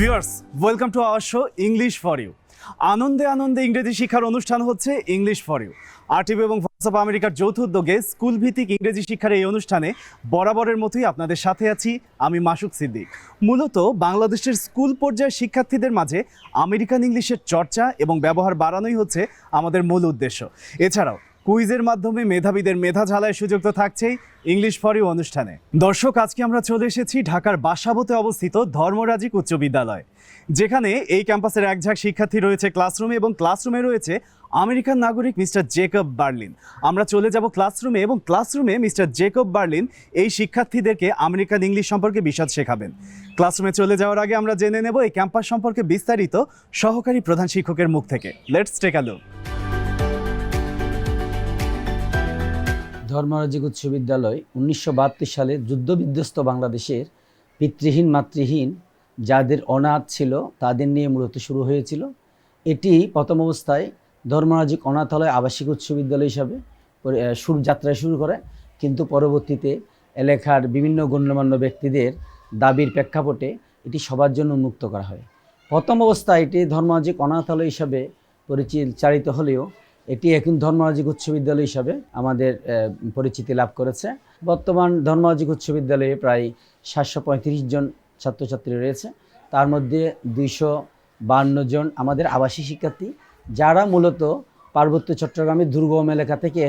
Viewers, welcome to our show English for you. আনন্দে আনন্দে ইংরেজি শিক্ষার অনুষ্ঠান হচ্ছে ইংলিশ ফর ইউ। RTV এবং ভয়েস অফ আমেরিকার যৌথ উদ্যোগে স্কুল ভিত্তিক ইংরেজি শিক্ষার এই অনুষ্ঠানে বরাবরের মতোই আপনাদের সাথে আছি আমি মাসুক সিদ্দিক। মূলত বাংলাদেশের স্কুল পর্যায়ের শিক্ষার্থীদের মাঝে আমেরিকান ইংলিশের চর্চা এবং ব্যবহার বাড়ানোই হচ্ছে আমাদের মূল উদ্দেশ্য। এছাড়াও কুইজের মাধ্যমে মেধাবীদের মেধা ঝালায় সুযোগ তো থাকছেই ইংলিশ ফর ইউ অনুষ্ঠানে। দর্শক, আজকে আমরা চলে এসেছি ঢাকার বাসাবোতে অবস্থিত ধর্মরাজিক উচ্চ বিদ্যালয়, যেখানে এই ক্যাম্পাসের এক ঝাঁক শিক্ষার্থী রয়েছে ক্লাসরুমে এবং ক্লাসরুমে রয়েছে আমেরিকান নাগরিক মিস্টার জেকব বার্লিন। আমরা চলে যাব ক্লাসরুমে এবং ক্লাসরুমে মিস্টার জেকব বার্লিন এই শিক্ষার্থীদেরকে আমেরিকান ইংলিশ সম্পর্কে বিশদ শেখাবেন। ক্লাসরুমে চলে যাওয়ার আগে আমরা জেনে নেব এই ক্যাম্পাস সম্পর্কে বিস্তারিত সহকারী প্রধান শিক্ষকের মুখ থেকে। Let's take a look. Dharmarajik উচ্চ বিদ্যালয় 1972 সালে যুদ্ধবিধ্বস্ত বাংলাদেশের পিতৃহীন মাতৃহীন যাদের অনাথ ছিল তাদের নিয়ে মূলত শুরু হয়েছিল। এটি প্রথম অবস্থায় ধর্মরাজিক অনাথালয় আবাসিক উচ্চ বিদ্যালয় হিসাবে যাত্রা শুরু করে, কিন্তু পরবর্তীতে এলাকার বিভিন্ন গণ্যমান্য ব্যক্তিদের দাবির প্রেক্ষাপটে এটি সবার জন্য উন্মুক্ত করা হয়। প্রথম অবস্থায় এটি ধর্মরাজিক অনাথালয় হিসাবে পরিচালিত হলেও এটি এখন ধর্মরাজিক উচ্চ বিদ্যালয় হিসাবে আমাদের পরিচিতি লাভ করেছে। বর্তমান ধর্মরাজিক উচ্চ বিদ্যালয়ে প্রায় 735 জন ছাত্রছাত্রী রয়েছে, তার মধ্যে 252 জন আমাদের আবাসিক শিক্ষার্থী, যারা মূলত পার্বত্য চট্টগ্রামের দুর্গম এলাকা থেকে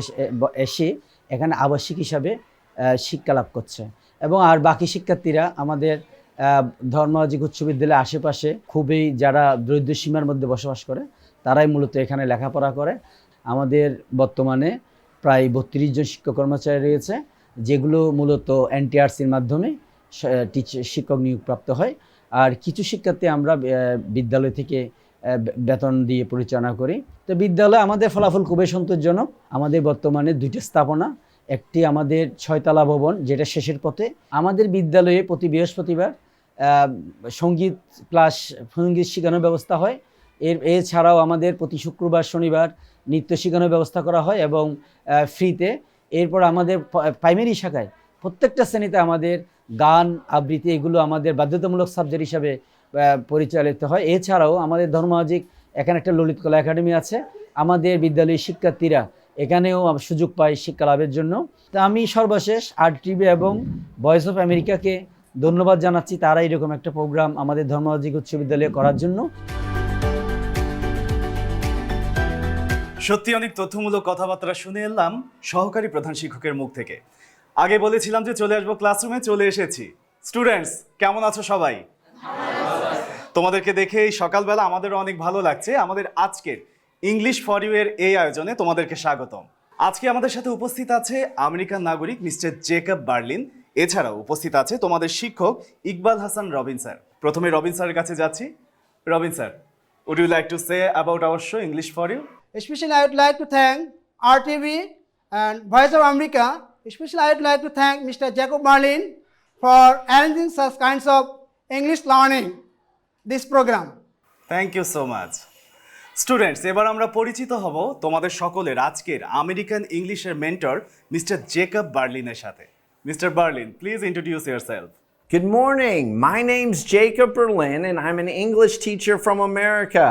এসে এখানে আবাসিক হিসাবে শিক্ষা লাভ করছে। এবং আর বাকি শিক্ষার্থীরা আমাদের ধর্মরাজিক উচ্চ বিদ্যালয়ের আশেপাশে খুবই যারা দরিদ্র সীমার মধ্যে বসবাস করে তারাই মূলত এখানে লেখাপড়া করে। আমাদের বর্তমানে প্রায় 32 জন শিক্ষক কর্মচারী রয়েছে, যেগুলো মূলত NTRCর মাধ্যমে শিক্ষক নিয়োগপ্রাপ্ত হয়। আর কিছু শিক্ষার্থী আমরা বিদ্যালয় থেকে বেতন দিয়ে পরিচালনা করি। তো বিদ্যালয়ে আমাদের ফলাফল খুবই সন্তোষজনক। আমাদের বর্তমানে 2টি স্থাপনা, একটি আমাদের 6তলা ভবন যেটা শেষের পথে। আমাদের বিদ্যালয়ে প্রতি বৃহস্পতিবার সঙ্গীত শেখানোর ব্যবস্থা হয়। এছাড়াও আমাদের প্রতি শুক্রবার শনিবার নৃত্য শেখানোর ব্যবস্থা করা হয় এবং ফ্রিতে। এরপর আমাদের প্রাইমারি শাখায় প্রত্যেকটা শ্রেণীতে আমাদের গান আবৃত্তি এগুলো আমাদের বাধ্যতামূলক সাবজেক্ট হিসাবে পরিচালিত হয়। এছাড়াও আমাদের ধর্মরাজিক এখানে একটা ললিত কলা একাডেমি আছে। আমাদের বিদ্যালয়ের শিক্ষার্থীরা এখানেও সুযোগ পায় শিক্ষা লাভের জন্য। তা আমি সর্বশেষ RTV এবং ভয়েস অফ আমেরিকাকে ধন্যবাদ জানাচ্ছি, তারা এরকম একটা প্রোগ্রাম আমাদের ধর্মরাজিক উচ্চ বিদ্যালয়ে করার জন্য। সত্যি অনেক তথ্যমূলক কথাবার্তা শুনে এলাম সহকারী প্রধান শিক্ষকের মুখ থেকে। আগে বলেছিলাম যে চলে আসবো ক্লাসরুমে, চলে এসেছি। স্টুডেন্টস, কেমন আছো সবাই? তোমাদেরকে দেখে এই সকালবেলা আমাদেরও অনেক ভালো লাগছে। আমাদের আজকের ইংলিশ ফর ইউ এর এই আয়োজনে তোমাদেরকে স্বাগতম। আজকে আমাদের সাথে উপস্থিত আছে আমেরিকান নাগরিক মিস্টার জেকব বার্লিন। এছাড়াও উপস্থিত আছে তোমাদের শিক্ষক ইকবাল হাসান রবিন স্যার। প্রথমে রবিন স্যারের কাছে যাচ্ছি। Robin sir, would you like to say about our show English for you? Especially I would like to thank RTV and Voice of America. Especially I would like to thank Mr. Jacob Marlin for arranging such kinds of English learning this program. Thank you so much. Students, এবার আমরা পরিচিত হব তোমাদের সকলের আজকের American ইংলিশের mentor mister Jacob বার্লিনের সাথে। Mister Berlin, please introduce yourself. Good morning. My name's Jacob Berlin, and I'm an English teacher from America.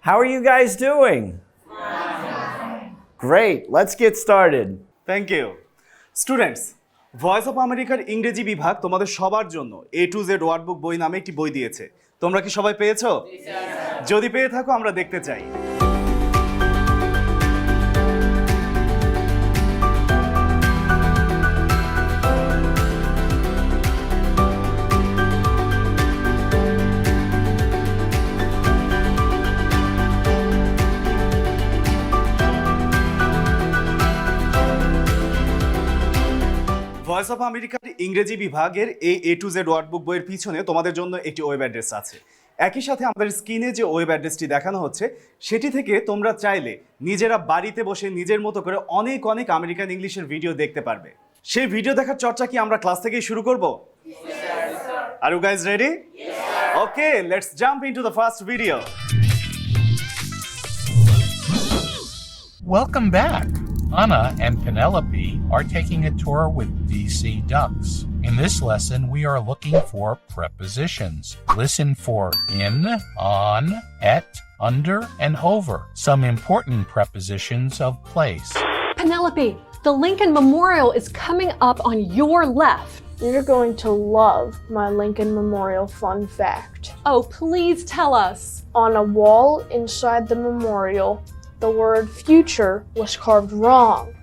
How are you guys doing? Great. Let's get started. Thank you. Students, voice of আমেরিকার ইংরেজি বিভাগ তোমাদের সবার জন্য A to Z ওয়ার্ডবুক বই নামে একটি বই দিয়েছে। তোমরা কি সবাই পেয়েছো? যদি পেয়ে থাকো আমরা দেখতে চাই। ভয়েস অফ আমেরিকার ইংরেজি বিভাগের এই A to Z ওয়ার্ডবুক বইয়ের পিছনে তোমাদের জন্য একটি ওয়েব অ্যাড্রেস আছে। একই সাথে আমাদের স্ক্রিনে যে ওয়েব অ্যাড্রেসটি দেখানো হচ্ছে সেটি থেকে তোমরা চাইলে নিজেরা বাড়িতে বসে নিজের মতো করে অনেক অনেক আমেরিকান ইংলিশের ভিডিও দেখতে পারবে। সেই ভিডিও দেখার চর্চা কি আমরা ক্লাস থেকেই শুরু করব? Are you guys ready? Okay, let's jump into the first video. Welcome back. Anna and Penelope are taking a tour with DC ducks. In this lesson, we are looking for prepositions. Listen for in, on, at, under, and over. Some important prepositions of place. Penelope, the Lincoln Memorial is coming up on your left. You're going to love my Lincoln Memorial fun fact. Oh, please tell us. On a wall inside the memorial, the word future was carved wrong.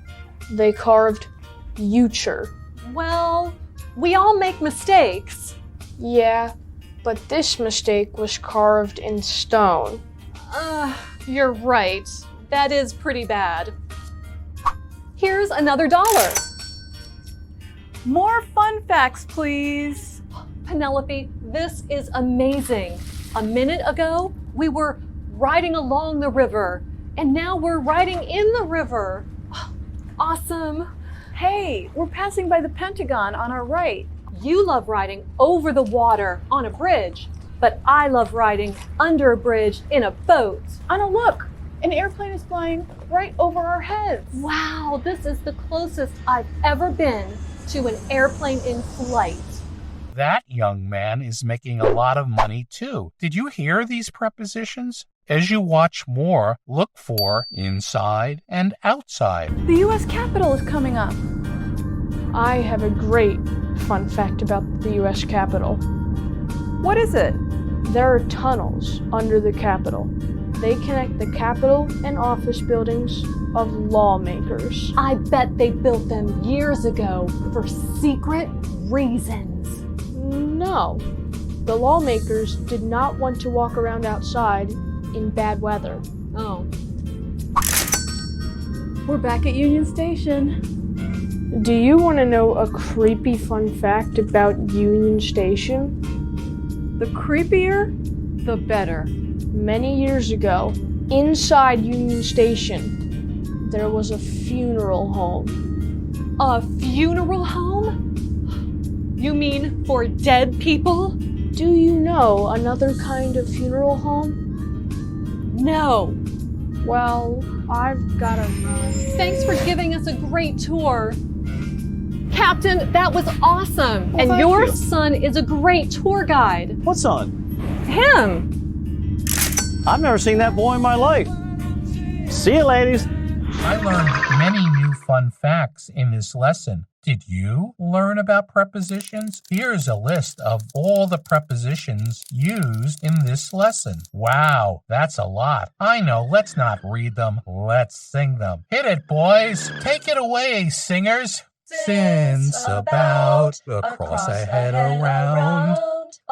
They carved future. Well, we all make mistakes. Yeah, but this mistake was carved in stone. You're right. That is pretty bad. Here's another $1. More fun facts, please. Penelope, this is amazing. A minute ago, we were riding along the river, and now we're riding in the river. Awesome. Hey, we're passing by the Pentagon on our right. You love riding over the water on a bridge, but I love riding under a bridge in a boat. Anna, look, an airplane is flying right over our heads. Wow, this is the closest I've ever been to an airplane in flight. That young man is making a lot of money too. Did you hear these prepositions? As you watch more, look for inside and outside. The U.S. Capitol is coming up. I have a great fun fact about the U.S. Capitol. What is it? There are tunnels under the Capitol. They connect the Capitol and office buildings of lawmakers. I bet they built them years ago for secret reasons. No, the lawmakers did not want to walk around outside in bad weather. Oh. We're back at Union Station. Do you want to know a creepy fun fact about Union Station? The creepier, the better. Many years ago, inside Union Station, there was a funeral home. A funeral home? You mean for dead people? Do you know another kind of funeral home? No. Well, I've gotta run. Thanks for giving us a great tour. Captain, that was awesome. Well, and thank your you. son is a great tour guide. What son? Him. I've never seen that boy in my life. See you, ladies. I learned many new fun facts in this lesson. Did you learn about prepositions? Here's a list of all the prepositions used in this lesson. Wow, that's a lot. I know, let's not read them, let's sing them. Hit it, boys. Take it away, singers. Since, about, across, ahead, around,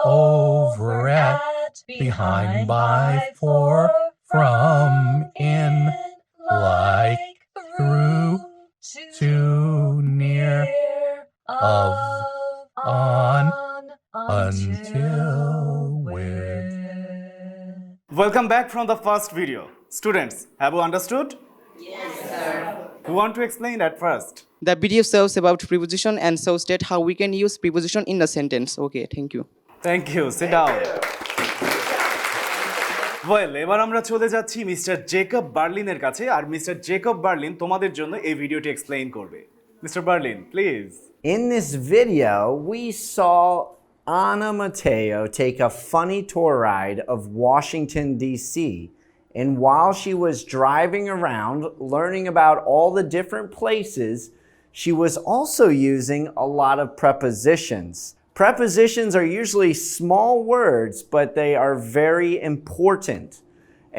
over, at, behind, by, for, from, in, like, through, to, near, of, on, until, with. Welcome back from the first video. Students, have you understood? Yes, sir. Who want to explain at first? The video serves about preposition and so state how we can use preposition in a sentence. Okay, thank you. Thank you. Sit down. Well, এবার আমরা চলে যাচ্ছি mister Jacob বার্লিনের কাছে আর mister Jacob Berlin তোমাদের জন্য এই ভিডিওটি explain করবে। Mister Berlin, please. In this video, we saw Anna Mateo take a funny tour ride of Washington, D.C. And while she was driving around, learning about all the different places, she was also using a lot of prepositions. Prepositions are usually small words, but they are very important.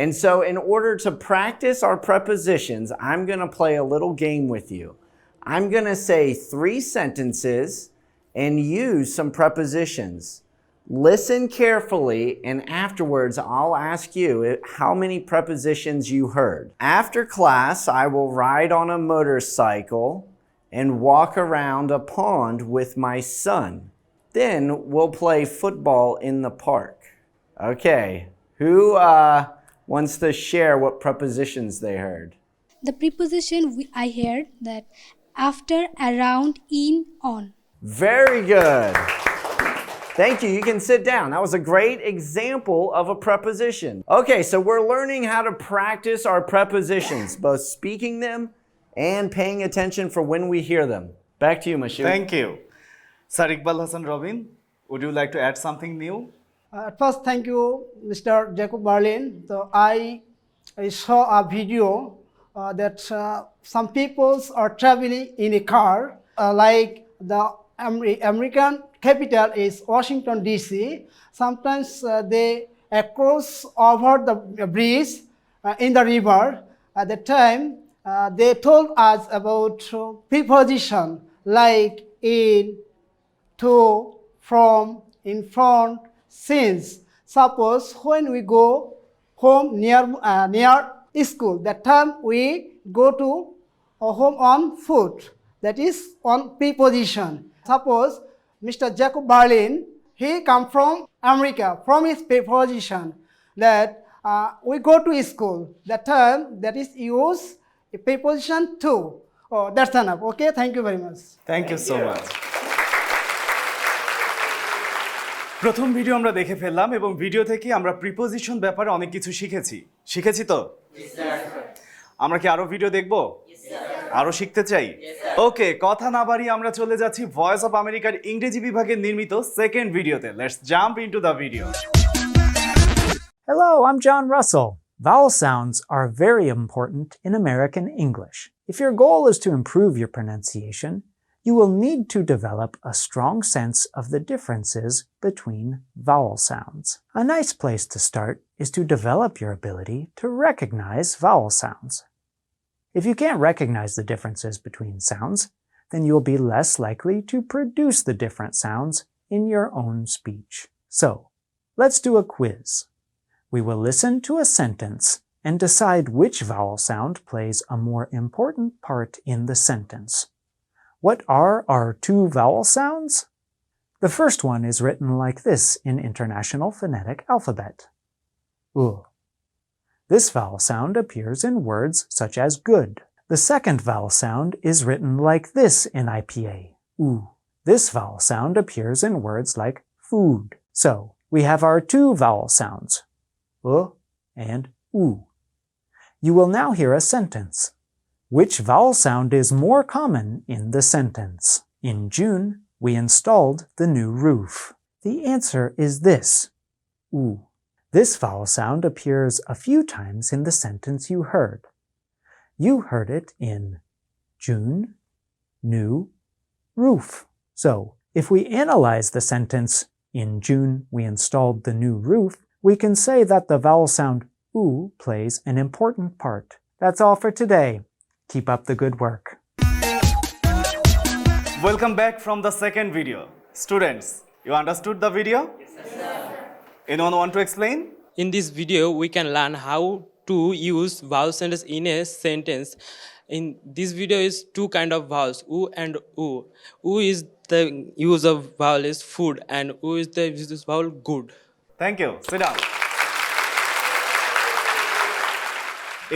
And so in order to practice our prepositions, I'm going to play a little game with you. I'm going to say 3 sentences and use some prepositions. Listen carefully, and afterwards I'll ask you how many prepositions you heard. After class, I will ride on a motorcycle and walk around a pond with my son. Then we'll play football in the park. Okay, who wants to share what prepositions they heard? The preposition I heard that after, around, in, on. Very good. Thank you. You can sit down. That was a great example of a preposition. Okay, so we're learning how to practice our prepositions, both speaking them and paying attention for when we hear them. Back to you, Mashu. Thank you. Sir Iqbal Hassan Robin, would you like to add something new? At first, thank you, Mr. Jacob Berlin. So I saw a video that some people are traveling in a car, like the American capital is Washington D.C. Sometimes they cross over the bridge in the river. At the time, they told us about preposition like in, to, from, in front, since. Suppose when we go home near school, that time we go to home on foot. That is on preposition. Suppose Mr. Jacob Berlin, he come from America, from his preposition that we go to school. That time that is use a preposition to. Oh, that's enough. Okay, thank you very much. Thank you so much. প্রথম video আমরা দেখে ফেললাম এবং video থেকে আমরা preposition ব্যাপারে অনেক কিছু শিখেছি তো? আমরা কি আরো ভিডিও দেখব? আরো শিখতে চাই? ওকে, কথা না বাড়িয়ে আমরা চলে যাচ্ছি ভয়েস অফ আমেরিকার ইংরেজি বিভাগের নির্মিত সেকেন্ড ভিডিওতে। Let's jump into the video. Hello, I'm John Russell. Vowel sounds are very important in American English. If your goal is to improve your pronunciation, you will need to develop a strong sense of the differences between vowel sounds. A nice place to start is to develop your ability to recognize vowel sounds. If you can't recognize the differences between sounds, then you'll be less likely to produce the different sounds in your own speech. So, let's do a quiz. We will listen to a sentence and decide which vowel sound plays a more important part in the sentence. What are our two vowel sounds? The first one is written like this in International Phonetic Alphabet. U. This vowel sound appears in words such as good. The second vowel sound is written like this in IPA. U. This vowel sound appears in words like food. So, we have our two vowel sounds, U and U. You will now hear a sentence. Which vowel sound is more common in the sentence? In June, we installed the new roof. The answer is this, U. This vowel sound appears a few times in the sentence you heard. You heard it in June, new, roof. So, if we analyze the sentence, in June we installed the new roof, we can say that the vowel sound U plays an important part. That's all for today. Keep up the good work. Welcome back from the second video. Students, you understood the video? Yes, sir. Anyone want to explain? In this video, we can learn how to use vowel sounds in a sentence. In this video is two kind of vowels, U and U. U is the use of vowel is food and U is the use of vowel good. Thank you. Sit down.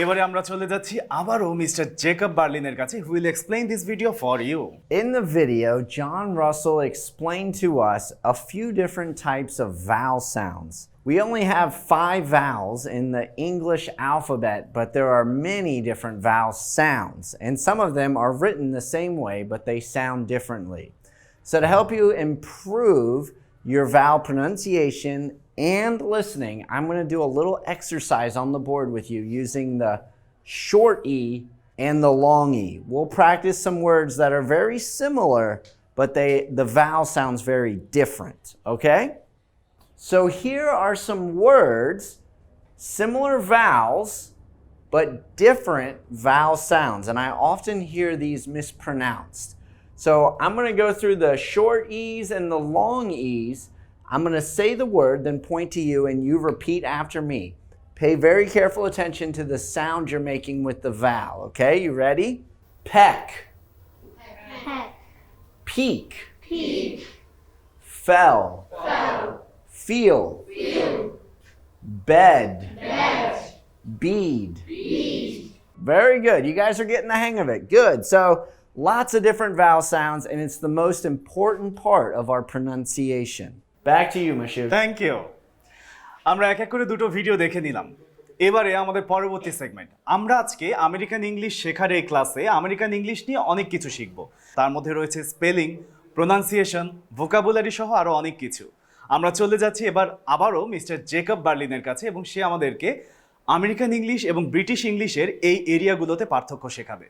এবারে আমরা চলে যাচ্ছি আবারও mister Jacob বার্লিনের কাছে who will explain this video for you. In the video, John Russell explained to us a few different types of vowel sounds. We only have 5 vowels in the English alphabet, but there are many different vowel sounds, and some of them are written the same way, but they sound differently. So to help you improve your vowel pronunciation and listening, I'm going to do a little exercise on the board with you using the short E and the long E. We'll practice some words that are very similar, but the vowel sounds very different, okay? So here are some words, similar vowels, but different vowel sounds, and I often hear these mispronounced. So I'm going to go through the short E's and the long E's. I'm going to say the word, then point to you, and you repeat after me. Pay very careful attention to the sound you're making with the vowel, okay? You ready? Peck. Peck. Peak. Peak. Fell. Fell. Feel. Feel. Bed. Bed. Bead. Bead. Very good. You guys are getting the hang of it. Good. So lots of different vowel sounds, and it's the most important part of our pronunciation. Back to you, Mashu. Thank you. আমরা এক এক করে দুটো video দেখে নিলাম। এবারে আমাদের পরবর্তী সেগমেন্ট। আমরা আজকে আমেরিকান ইংলিশ শেখার এই ক্লাসে আমেরিকান ইংলিশ নিয়ে অনেক কিছু শিখব। তার মধ্যে রয়েছে স্পেলিং, প্রোনাউন্সিয়েশন, ভোকাবুলারি সহ আরও অনেক কিছু। আমরা চলে যাচ্ছি এবার আবারও মিস্টার জেকব বার্লিনের কাছে এবং সে আমাদেরকে আমেরিকান ইংলিশ এবং ব্রিটিশ ইংলিশের এই এরিয়াগুলোতে পার্থক্য শেখাবে।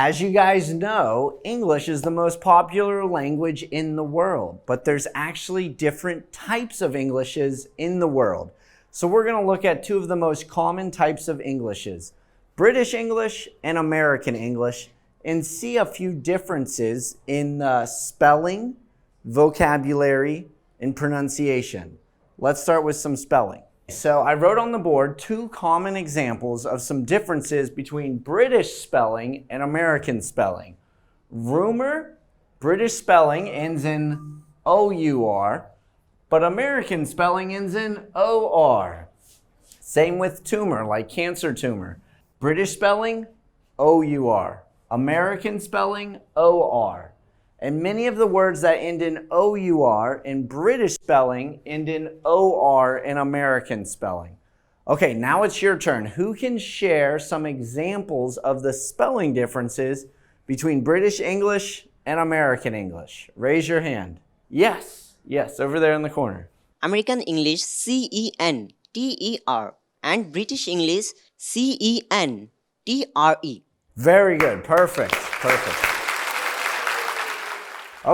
As you guys know, English is the most popular language in the world, but there's actually different types of Englishes in the world. So we're going to look at two of the most common types of Englishes, British English and American English, and see a few differences in spelling, vocabulary, and pronunciation. Let's start with some spelling. So I wrote on the board two common examples of some differences between British spelling and American spelling. Rumor, British spelling ends in O-U-R, but American spelling ends in O-R. Same with tumor, like cancer tumor. British spelling, O-U-R. American spelling, O-R. And many of the words that end in O-U-R in British spelling end in O-R in American spelling. Okay, now it's your turn. Who can share some examples of the spelling differences between British English and American English? Raise your hand. Yes, over there in the corner. American English C-E-N-T-E-R and British English C-E-N-T-R-E. Very good, perfect.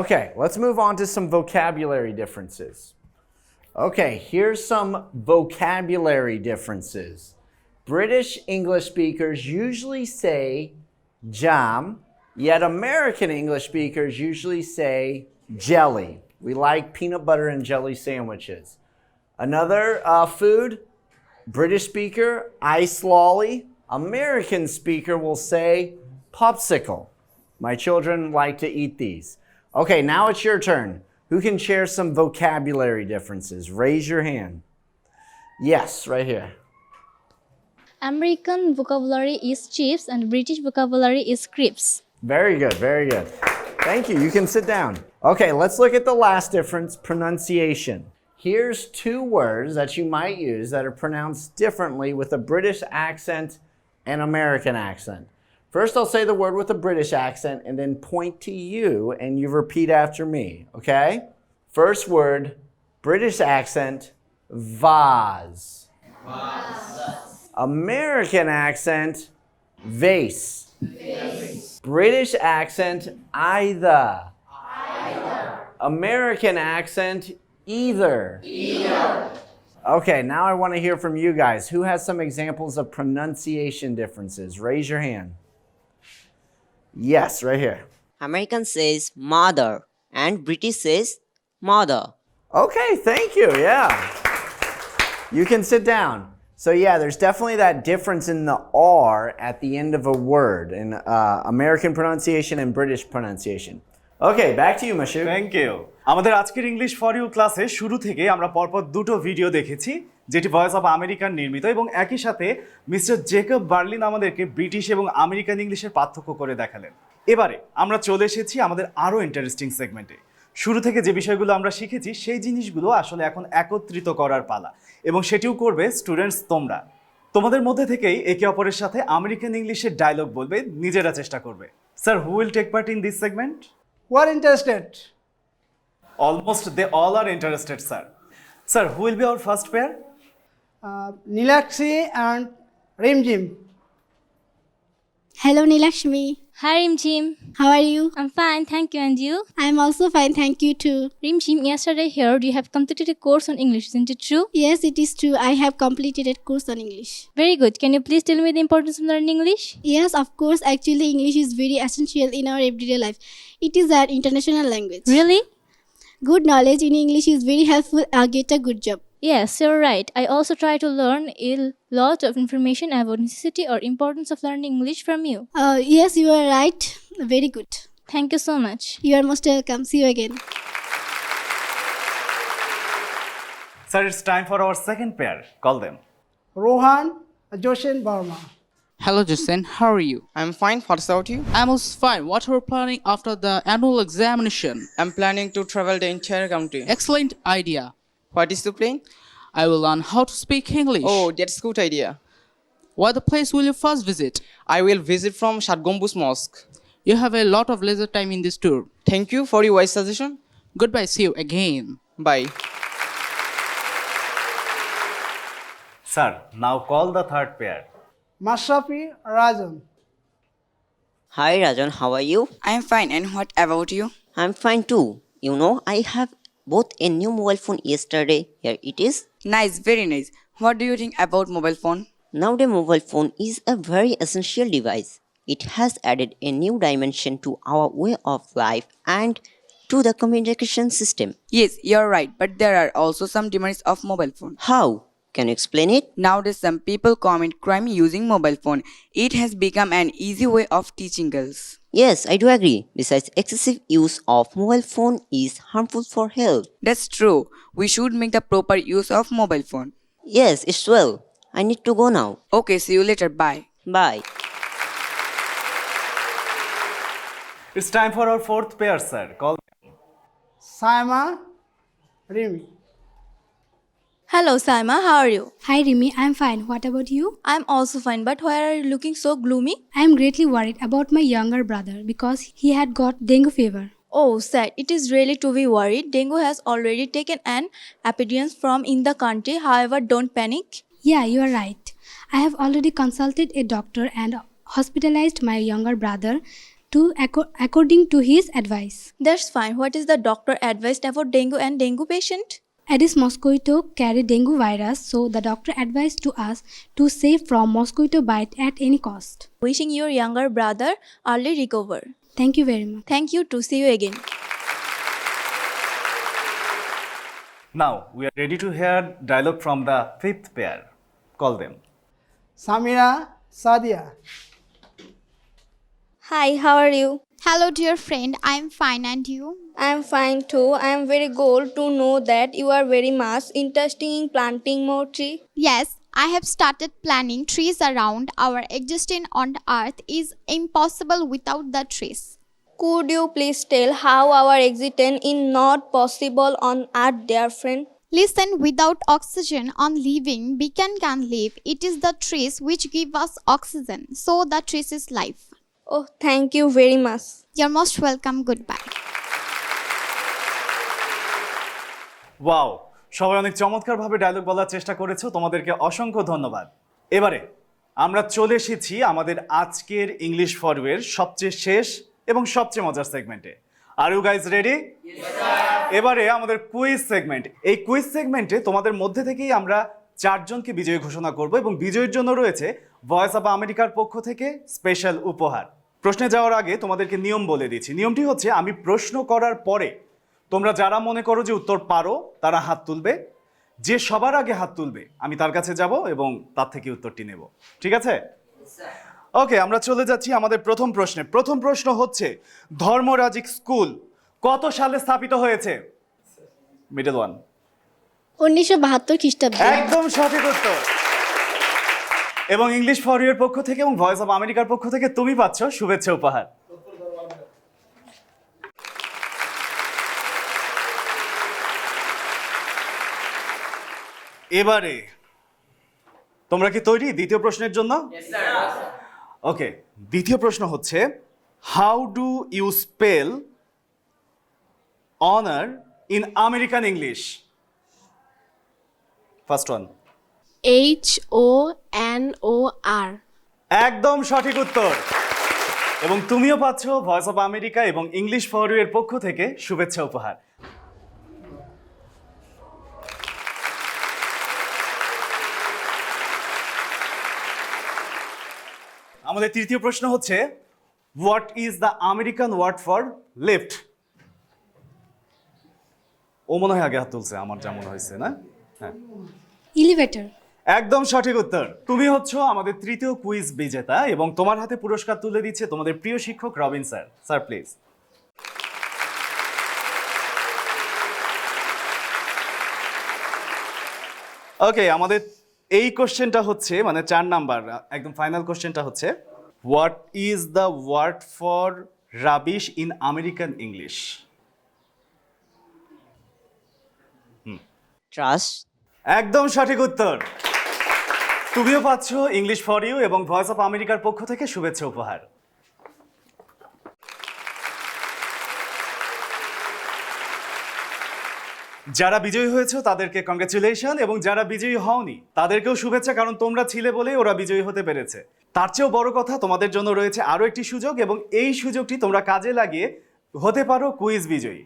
Okay, let's move on to some vocabulary differences. Okay, here's some vocabulary differences. British English speakers usually say jam, yet American English speakers usually say jelly. We like peanut butter and jelly sandwiches. Another food, British speaker, ice lolly. American speaker will say popsicle. My children like to eat these. Okay, now it's your turn. Who can share some vocabulary differences? Raise your hand. Yes, right here. American vocabulary is chips and British vocabulary is crisps. Very good. Thank you. You can sit down. Okay, let's look at the last difference, pronunciation. Here's two words that you might use that are pronounced differently with a British accent and American accent. First, I'll say the word with a British accent and then point to you and you repeat after me, okay? First word, British accent, vase. American accent, vase. British accent, either. American accent, either. Okay, now I want to hear from you guys. Who has some examples of pronunciation differences? Raise your hand. Yes, right here. American says mother and British says mother. Okay, thank you. Yeah. You can sit down. So yeah, there's definitely that difference in the R at the end of a word in American pronunciation and British pronunciation. Okay, back to you, Mashu. Thank you. আমাদের আজকের English for you ক্লাসে শুরু থেকে আমরা পরপর দুটো video দেখেছি, যেটি ভয়েস অফ আমেরিকান নির্মিত, এবং একই সাথে মিস্টার জেকব বার্লিন আমাদেরকে ব্রিটিশ এবং আমেরিকান ইংলিশের পার্থক্য করে দেখালেন। এবারে আমরা চলে এসেছি আমাদের আরও ইন্টারেস্টিং সেগমেন্টে। শুরু থেকে যে বিষয়গুলো আমরা শিখেছি সেই জিনিসগুলো আসলে এখন একত্রিত করার পালা, এবং সেটিও করবে স্টুডেন্টস তোমরা। তোমাদের মধ্যে থেকেই একে অপরের সাথে আমেরিকান ইংলিশের ডায়লগ বলবে, নিজেরা চেষ্টা করবে। Sir, who will take part in this segment? Who are interested? Almost they all are interested, sir. Sir, who will be our first pair? Nilakshi and Rimjim. Hello, Nilakshmi. Hi Rimjim. How are you? I'm fine, thank you. And you? I'm also fine, thank you too. Rimjim, yesterday I heard you have completed a course on English, isn't it true? Yes, it is true. I have completed a course on English. Very good. Can you please tell me the importance of learning English? Yes, of course. Actually, English is very essential in our everyday life. It is an international language. Really? Good knowledge in English is very helpful. Get a good job. Yes, you're right. I also try to learn a lot of information about necessity or importance of learning English from you. Yes, you are right. Very good. Thank you so much. You are most welcome. See you again. Sir, it's time for our second pair. Call them. Rohan, Joshin Barma. Hello Justin, how are you? I'm fine. What's about you? I'm also fine. What are you planning after the annual examination? I'm planning to travel the entire country. Excellent idea. What is the plan? I will learn how to speak English. Oh, that's good idea. What the place will you first visit? I will visit from Shadgambus Mosque. You have a lot of leisure time in this tour. Thank you for your wise suggestion. Goodbye, see you again. Bye. Sir, now call the third pair. Mashrafi Rajan. Hi Rajan, how are you? I'm fine, and what about you? I'm fine too. You know, I have bought a new mobile phone yesterday. Here it is. Nice, very nice. What do you think about mobile phone? Nowadays, mobile phone is a very essential device. It has added a new dimension to our way of life and to the communication system. Yes, you're right, but there are also some demerits of mobile phone. How? Can you explain it? Nowadays, some people commit crime using mobile phone. It has become an easy way of teaching girls. Yes, I do agree. Besides, excessive use of mobile phone is harmful for health. That's true. We should make the proper use of mobile phone. Yes, it's well. I need to go now. Okay, see you later. Bye. Bye. It's time for our fourth pair, sir. Call Saima Rimi. Hello, Saima. How are you? Hi Rimi, I'm fine. What about you? I'm also fine, but why are you looking so gloomy? I'm greatly worried about my younger brother because he had got dengue fever. Oh, sad. It is really to be worried. Dengue has already taken an epidemic from in the country. However, don't panic. Yeah, you are right. I have already consulted a doctor and hospitalized my younger brother according to his advice. That's fine. What is the doctor advised about dengue and dengue patient? Aedes mosquito carry dengue virus, so the doctor advised to us to save from mosquito bite at any cost. Wishing your younger brother early recover. Thank you very much. Thank you too. See you again. Now, we are ready to hear dialogue from the fifth pair. Call them. Samira Sadia. Hi, how are you? Hello, dear friend. I'm fine, and you? I'm fine too. I'm very glad to know that you are very much interested in planting more trees. Yes, I have started planting trees around. Our existence on earth is impossible without the trees. Could you please tell how our existence is not possible on earth, dear friend? Listen, without oxygen on living, beacon can live. It is the trees which give us oxygen. So the trees is life. Oh, thank you very much. You're most welcome. Goodbye. Wow, সবাই অনেক চমৎকারভাবে dialogue বলার চেষ্টা করেছো, তোমাদেরকে অসংখ্য ধন্যবাদ। এবারে আমরা চলে এসেছি আমাদের আজকের ইংলিশ ফর ইউ এর সবচেয়ে শেষ এবং সবচেয়ে মজার সেগমেন্টে। Are you guys ready? এবারে আমাদের কুইজ সেগমেন্ট। এই কুইজ সেগমেন্টে তোমাদের মধ্যে থেকেই আমরা চারজনকে বিজয়ী ঘোষণা করব এবং বিজয়ীর জন্য রয়েছে ভয়েস অফ আমেরিকার পক্ষ থেকে স্পেশাল উপহার। প্রশ্নে যাওয়ার আগে তোমাদেরকে নিয়ম বলে দিচ্ছি। নিয়মটি হচ্ছে, আমি প্রশ্ন করার পরে তোমরা যারা মনে করো যে উত্তর পারো তারা হাত তুলবে, যে সবার আগে হাত তুলবে আমি তার কাছে যাব এবং তার থেকে উত্তরটি নেব। ঠিক আছে? ওকে, আমরা চলে যাচ্ছি আমাদের প্রথম প্রশ্নে। প্রথম প্রশ্ন হচ্ছে, ধর্মরাজিক স্কুল কত সালে স্থাপিত হয়েছে? Middle one. 1972 খ্রিস্টাব্দে। একদম সঠিক উত্তর। এবং ইংলিশ ফর ইউ এর পক্ষ থেকে এবং ভয়েস অফ আমেরিকার পক্ষ থেকে তুমি পাচ্ছ শুভেচ্ছা উপহার। এবারে তোমরা কি তৈরি দ্বিতীয় প্রশ্নের জন্য? ওকে, দ্বিতীয় প্রশ্ন হচ্ছে, how do you spell honour in American English? First one. HONOR। একদম সঠিক উত্তর। এবং তুমিও পাচ্ছ ভয়েস অফ আমেরিকা এবং ইংলিশ ফর ইউ এর পক্ষ থেকে শুভেচ্ছা উপহার। আমাদের তৃতীয় প্রশ্ন হচ্ছে, what is the American word for lift? ও মনে হয় আগে হাত তুলছে, আমার যা মনে হয়েছে, না? হ্যাঁ, এলিভেটর। একদম সঠিক উত্তর। তুমি হচ্ছ আমাদের তৃতীয় কুইজ বিজেতা এবং তোমার হাতে পুরস্কার তুলে দিচ্ছে তোমাদের প্রিয় শিক্ষক Robin sir. Sir please. Okay, আমাদের এই কোশ্চেনটা হচ্ছে মানে 4 নাম্বার একদম ফাইনাল কোশ্চেনটা হচ্ছে, what is the word for rubbish in American English? Trash. একদম সঠিক উত্তর। তুমিও পাচ্ছ ইংলিশ ফর ইউ এবং ভয়েস অফ আমেরিকার পক্ষ থেকে শুভেচ্ছা উপহার। যারা বিজয়ী হয়েছে তাদেরকে কংগ্রেচুলেশন, এবং যারা বিজয়ী হওনি তাদেরকেও শুভেচ্ছা, কারণ তোমরা ছিলে বলেই ওরা বিজয়ী হতে পেরেছে। তার চেয়েও বড় কথা, তোমাদের জন্য রয়েছে আরও একটি সুযোগ, এবং এই সুযোগটি তোমরা কাজে লাগিয়ে হতে পারো কুইজ বিজয়ী।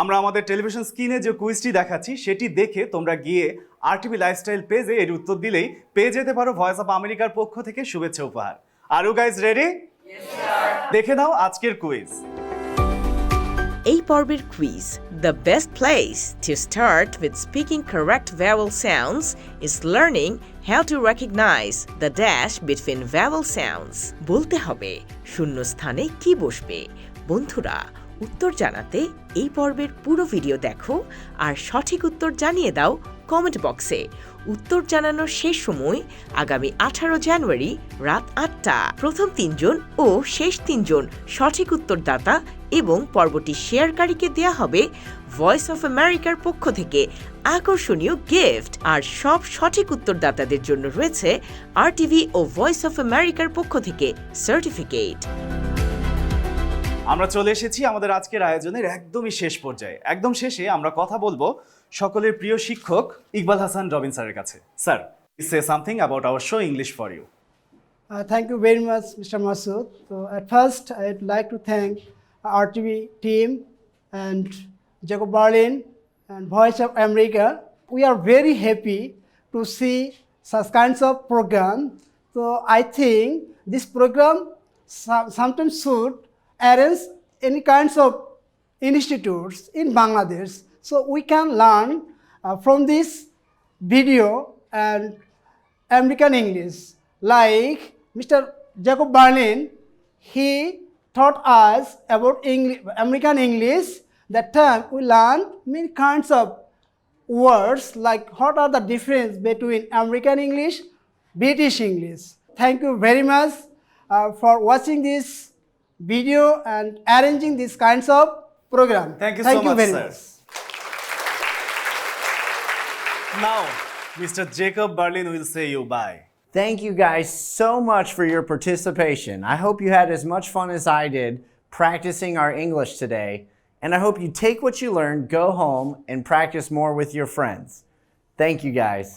আমরা আমাদের টেলিভিশন স্ক্রিনে যে কুইজটি দেখাচ্ছি সেটি দেখে তোমরা গিয়ে RTV লাইফস্টাইল পেজে এর উত্তর দিলেই পেয়ে যেতে পারো ভয়েস অফ আমেরিকার পক্ষ থেকে শুভেচ্ছা উপহার। Are you guys ready? দেখে নাও আজকের কুইজ। এই পর্বের quiz, the best place to start with speaking correct vowel sounds is learning how to recognize the dash between vowel sounds. বলতে হবে শূন্যস্থানে কি বসবে। বন্ধুরা, উত্তর জানাতে এই পর্বের পুরো ভিডিও দেখো আর সঠিক উত্তর জানিয়ে দাও কমেন্ট বক্সে। উত্তর জানানোর শেষ সময় আগামী 18 জানুয়ারি রাত 8টা। প্রথম 3 জন ও শেষ 3 জন সঠিক উত্তরদাতা এবং পর্বটি শেয়ারকারীকে দেয়া হবে ভয়েস অফ আমেরিকার পক্ষ থেকে আকর্ষণীয় গিফট। আর সব সঠিক উত্তরদাতাদের জন্য রয়েছে RTV ও ভয়েস অফ আমেরিকার পক্ষ থেকে সার্টিফিকেট। আমরা চলে এসেছি আমাদের আজকের আয়োজনের একদমই শেষ পর্যায়ে। একদম শেষে আমরা কথা বলবো সকলের প্রিয় শিক্ষক ইকবাল হাসান রবিন স্যারের কাছে। Sir, say something about our show English for you. Thank you very much, Mr. Masood. So at first, I'd like to thank RTV team and Jacob Berlin and Voice of America. We are very happy to see such kinds of program. So I think this program sometimes should arrange any kinds of institutes in Bangladesh, so we can learn from this video and American English. Like Mr. Jacob Berlin, he taught us about American English. That time we learned many kinds of words, like what are the difference between American English, British English. Thank you very much for watching this video and arranging these kinds of program. Thank you so much, very sir. much. Now, Mr. Jacob Berlin will say you bye. Thank you guys so much for your participation. I hope you had as much fun as I did practicing our English today. And I hope you take what you learned, go home, and practice more with your friends. Thank you guys.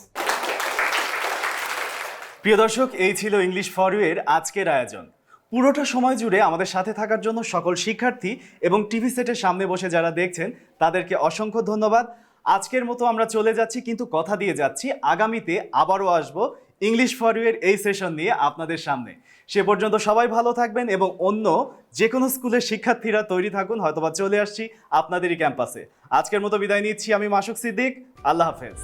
প্রিয় দর্শক, এই ছিল English for you এর আজকের আয়োজন। পুরোটা সময় জুড়ে আমাদের সাথে থাকার জন্য সকল শিক্ষার্থী এবং টিভি সেটের সামনে বসে যারা দেখছেন তাদেরকে অসংখ্য ধন্যবাদ। আজকের মতো আমরা চলে যাচ্ছি, কিন্তু কথা দিয়ে যাচ্ছি আগামীতে আবারও আসবো ইংলিশ ফর ইউ এর এই সেশন নিয়ে আপনাদের সামনে। সে পর্যন্ত সবাই ভালো থাকবেন এবং অন্য যে কোনো স্কুলের শিক্ষার্থীরা তৈরি থাকুন, হয়তোবা চলে আসছি আপনাদেরই ক্যাম্পাসে। আজকের মতো বিদায় নিচ্ছি আমি মাসুক সিদ্দিক। আল্লাহ হাফেজ।